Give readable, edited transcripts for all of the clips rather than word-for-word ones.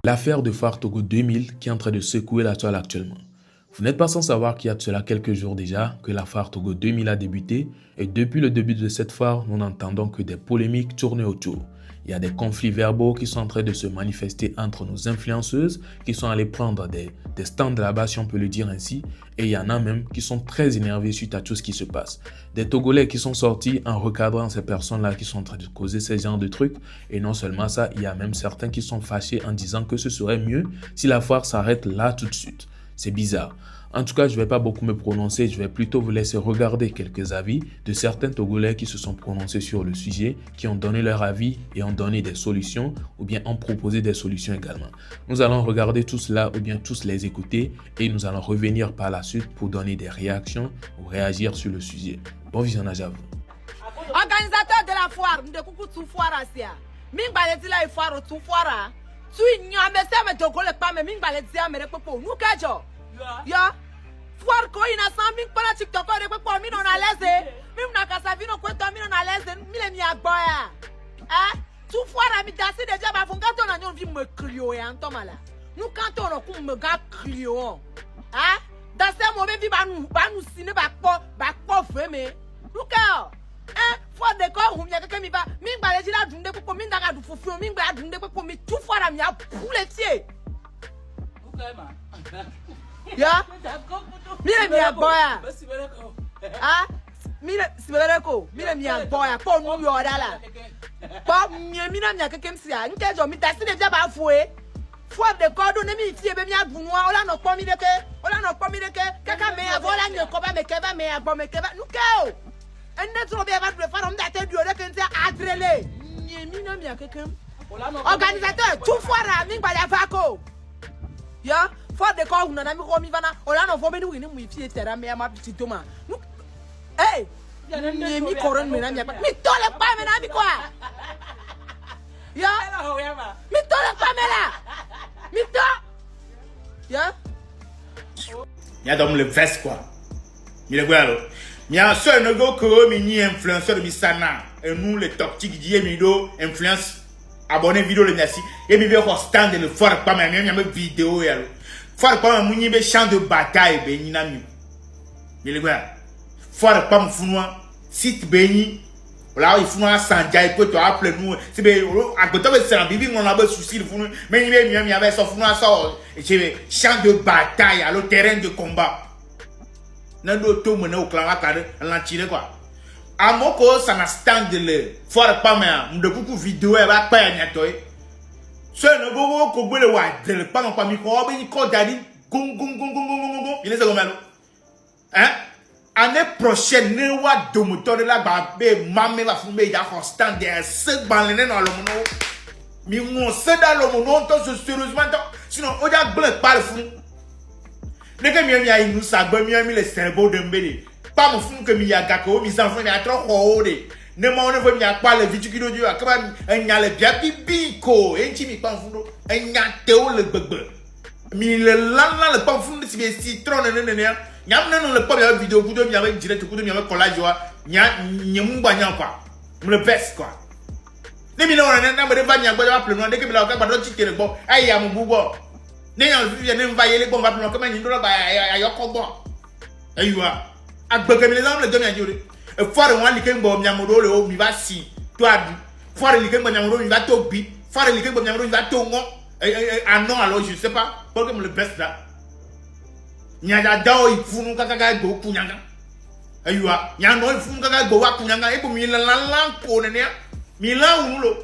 L'affaire de Phare Togo 2000 qui est en train de secouer la toile actuellement. Vous n'êtes pas sans savoir qu'il y a de cela quelques jours déjà que la Phare Togo 2000 a débuté et depuis le début de cette foire, nous n'entendons que des polémiques tourner autour. Il y a des conflits verbaux qui sont en train de se manifester entre nos influenceuses qui sont allées prendre des stands là-bas, si on peut le dire ainsi, et il y en a même qui sont très énervés suite à tout ce qui se passe. Des Togolais qui sont sortis en recadrant ces personnes-là qui sont en train de causer ce genre de trucs, et non seulement ça, il y a même certains qui sont fâchés en disant que ce serait mieux si la foire s'arrête là tout de suite. C'est bizarre. En tout cas, je ne vais pas beaucoup me prononcer, je vais plutôt vous laisser regarder quelques avis de certains Togolais qui se sont prononcés sur le sujet, qui ont donné leur avis et ont donné des solutions ou bien ont proposé des solutions également. Nous allons regarder tout cela ou bien tous les écouter et nous allons revenir par la suite pour donner des réactions ou réagir sur le sujet. Bon visionnage à vous. Organisateur de la foire, nous devons tout foire à ça. Mingba le dit la foire tout foire. Tu ignores mais ça me Togolais pas mais mingba le dit à me repopo. Nous kajo. Ya foire ko ina san ming para TikTok ko repopo mi non à l'aise. Mim na kasa vino ko to mi non à l'aise. Mi le mi agboya. Tout foire mi dasi déjà ba funga to na nyon vi me clio ya ntomala. Nous quand on ko me ga clio. Dans ce moment vi ba nous sine ba po feme. Nous ka for de ko hum ya keke mi ba mi gba le dila dunde popo mi ndaga du fufu mi gba dunde popo mi tout foire mi a pouletie. Okay ma. Ya mire mi agboya mire sibereko mire mi agboya po nu yo dala po mi na mi akeke msia nke jo mi dasi de ja ba fue for de ko do ne mi fie be mi adunwa ola no po mi deke kaka me avola ni ko ba me keba me agbo me keba nuke o enne tro be ba le farom da te dio de kente adrele mi na mi akeke organisateur tout foire mi gba ya vako ya for de ko na mi ko mi vana ola no fo me ni mu fie tera me ma bitito ma mi koron me na mi tole pa me na mi kwa ya mi tole pa me la mi to ya ya dom le veste quoi mi le gwa lo mi a so no go ko mi ni influenceur mi sana et nous les toxiques die mi do influence abonné vidéo le merci et mi be ko stand le for pa me mi vidéo ya lo for pa mu ni be champ de bataille be ni na mi le gwa for pa mu funwa site be ni là il funwa sanja e ko to apple nous c'est be agboto be san bibi on a be souci le funwa mais ni be mi avec so funwa so et c'est champ de bataille à le terrain de combat nando to mo na o clan akade la tire quoi amoko ça na stand le for pa me de coucou vidéo e ba pa ya to e so no go ko gbele wa de pa no pa mi ko be ni ko dadi gong il est comme là année prochaine ne wa do moteur de la ba be mamé va fumer ya stand de ce balene dans le mono mi on se dans le mono on sérieusement sinon on a blanc pas le fou ne que mi a nous ça ba mi le cerveau de mbele pas mon fou que mi ya gako mi s'en fait mi a trop hoode ne mo ne veut mi a pas le vidéo qui do akaba nya le bia bibi ko enchi mi pa fou nya teo le gbegbe mi le lan le pa fou si citron ne nyam non le pas vidéo ku do mi avec direct ku do mi avec collage wa nya nyem gba nya quoi me le veste quoi ne mi no na me ba nya gba appel no de que mi la ka gba do ti tere gbo ai ya mu bubo ne nya vi ne mva yele gbo appel no ka ma nyi do ba ayoko gbo aywa agbeke mi le zam le do mi ajore e fore wan like ngbo mi amodo le o mi ba si to adu fore like ngbo mi amodo mi ba to bi fore like ngbo mi amodo mi ba to ngo non alors je sais pas pourquoi me le veste là nyada dao ifunu kaka go kunyanga aywa nyano ifunu kaka go wa kunyanga e ko mi lan ko ne mi lan ulo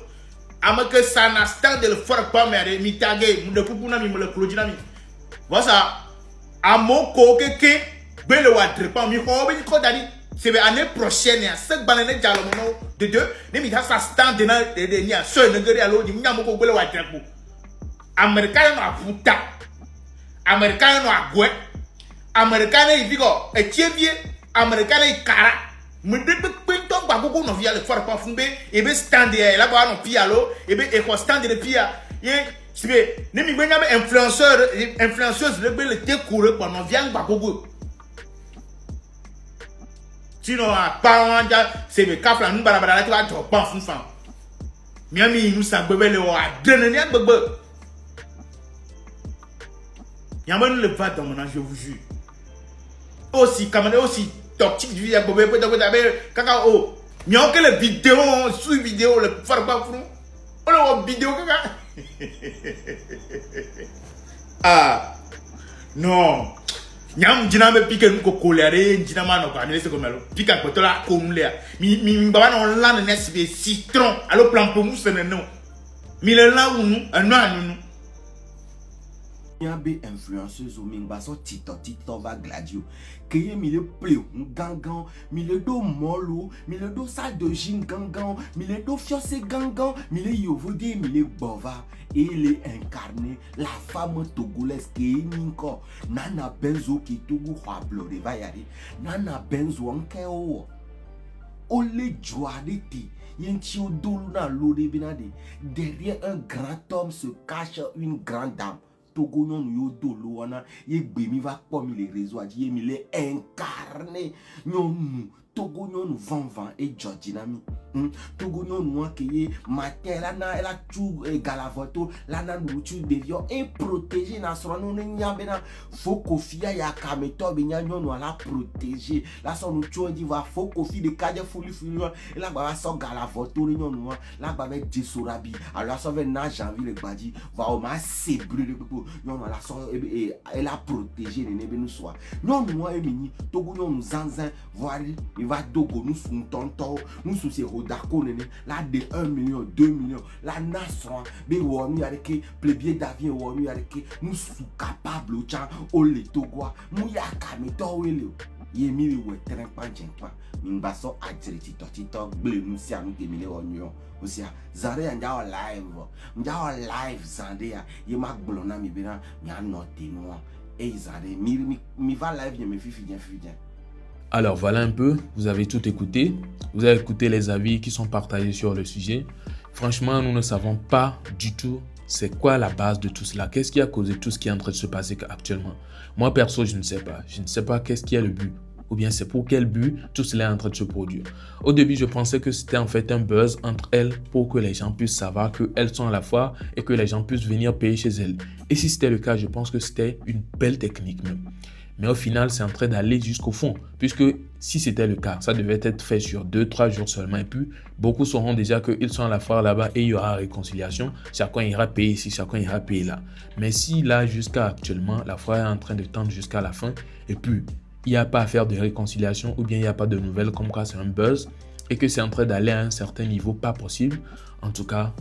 amake sana stand de le for pas mere mi tagé mu de pupuna mi me le clodina mi voilà amoko keke bele wa trepa mi ko be ko dadi c'est l'année prochaine ya cette balene jalo no de deux ne mi ta sa stand de na de ni a so ne gari alo di nyamoko bele wa trepo americain no aputa americain no agwe Américain il dit quoi et tievie Américain il cara me de pento ba gogo no via le fort pas fumbe et be stand là ba no pialo et be e ko stand de pia et sibe ne mi gbenya be influenceuse le be le te couru pour no via ba gogo sinon a pa wanja c'est be kafla nu bara bara la ti wa jo pan fun fan miami nous sa bebe le wa drene ni agbegbe Yamane le va dans mon âge, je vous jure. Aussi, camarade, aussi toxique, je dis à Bobé, cacao. Mais on a les vidéos, sous vidéo, le farba frou. On a une vidéo, caca. Ah, non. Nyam jina me pique nous colère, jina mano quoi, ne laisse comme elle. Pique à côté là, comme l'air. Mi baba non là ne n'est citron. Alors plan pour nous, c'est non. Mi le là où nous, un non. Be influenceuse au mingbaso tito va gladio que mi le pleu gangan mi le do molo mi le do salle de gym gangan mi le do fiancé gangan mi le yovode mi le bova et il est incarné la femme togolaise qui est ninko nana benzo qui togo hablo de vayari nana benzo ankeo ole joadeti yentio doluna lode binade derrière un grand homme se cache une grande dame. Togo non yo dolo wana ye gbe mi va pomme les réseaux a dit mi les incarné non Togo non van et Georgina mi Togo non que ye matin là na elle a tout galavoto là na nous tu devions et protéger na so non nyambe na faut kofia ya kameto be nyanyo no la protéger là son nous tu dit va faut kofi de kaje fulu et là ba so galavoto non no là ba avec Jesorabi alors ça va na janvier le badi va au ma c'est brûler non la so elle a protégé les nebe nous soit non moi et mini Togo non zanzan voir il va dogo nous sont tonton nous sous ces rodako nene là de 1 million 2 millions là nasran be wonu avec plébé d'avion wonu avec nous sous capable chan o le togo mu ya kameto wele ye mi we tren panjenpa mbaso ajriti totito ble nous si anu de mille onyo osia zare anja live zandea ye magblona mi bena mi anote no e zare mi va live me fifi bien. Alors voilà un peu, vous avez tout écouté. Vous avez écouté les avis qui sont partagés sur le sujet. Franchement, nous ne savons pas du tout c'est quoi la base de tout cela. Qu'est-ce qui a causé tout ce qui est en train de se passer actuellement? Moi, perso, je ne sais pas. Je ne sais pas qu'est-ce qui est le but. Ou bien c'est pour quel but tout cela est en train de se produire. Au début, je pensais que c'était en fait un buzz entre elles pour que les gens puissent savoir qu'elles sont à la foire et que les gens puissent venir payer chez elles. Et si c'était le cas, je pense que c'était une belle technique même. Mais au final, c'est en train d'aller jusqu'au fond. Puisque si c'était le cas, ça devait être fait sur 2-3 jours seulement. Et puis, beaucoup sauront déjà qu'ils sont à la foire là-bas et il y aura réconciliation. Chacun ira payer ici, chacun ira payer là. Mais si là, jusqu'à actuellement, la foire est en train de tendre jusqu'à la fin et puis il n'y a pas à faire de réconciliation ou bien il n'y a pas de nouvelles comme quoi c'est un buzz et que c'est en train d'aller à un certain niveau pas possible. En tout cas,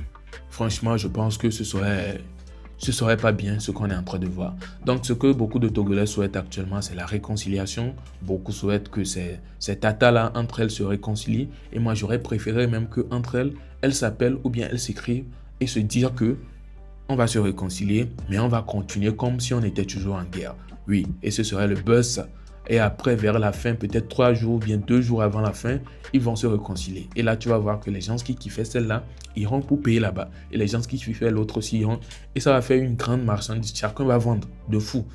franchement, je pense que ce serait pas bien ce qu'on est en train de voir. Donc, ce que beaucoup de Togolais souhaitent actuellement, c'est la réconciliation. Beaucoup souhaitent que ces tatas-là, entre elles, se réconcilient. Et moi, j'aurais préféré même qu'entre elles s'appellent ou bien elles s'écrivent et se dire que on va se réconcilier, mais on va continuer comme si on était toujours en guerre. Oui, et ce serait le buzz. Et après, vers la fin, peut-être 3 jours ou bien 2 jours avant la fin, ils vont se réconcilier. Et là, tu vas voir que les gens qui kiffaient celle-là iront pour payer là-bas. Et les gens qui kiffaient l'autre aussi iront. Et ça va faire une grande marchandise. Chacun va vendre de fou.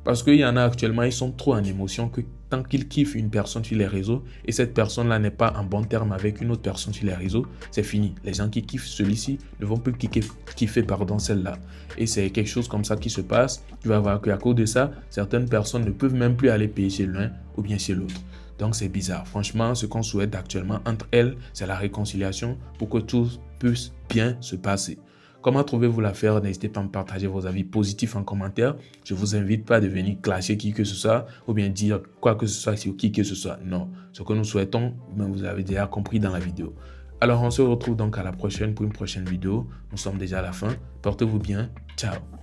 Parce qu'il y en a actuellement, ils sont trop en émotion que tant qu'ils kiffent une personne sur les réseaux et cette personne-là n'est pas en bon terme avec une autre personne sur les réseaux, c'est fini. Les gens qui kiffent celui-ci ne vont plus kiffer celle-là. Et c'est quelque chose comme ça qui se passe. Tu vas voir qu'à cause de ça, certaines personnes ne peuvent même plus aller payer chez l'un ou bien chez l'autre. Donc c'est bizarre. Franchement, ce qu'on souhaite actuellement entre elles, c'est la réconciliation pour que tout puisse bien se passer. Comment trouvez-vous l'affaire? N'hésitez pas à me partager vos avis positifs en commentaire. Je ne vous invite pas de venir clasher qui que ce soit ou bien dire quoi que ce soit sur qui que ce soit. Non, ce que nous souhaitons, vous avez déjà compris dans la vidéo. Alors on se retrouve donc à la prochaine pour une prochaine vidéo. Nous sommes déjà à la fin. Portez-vous bien. Ciao.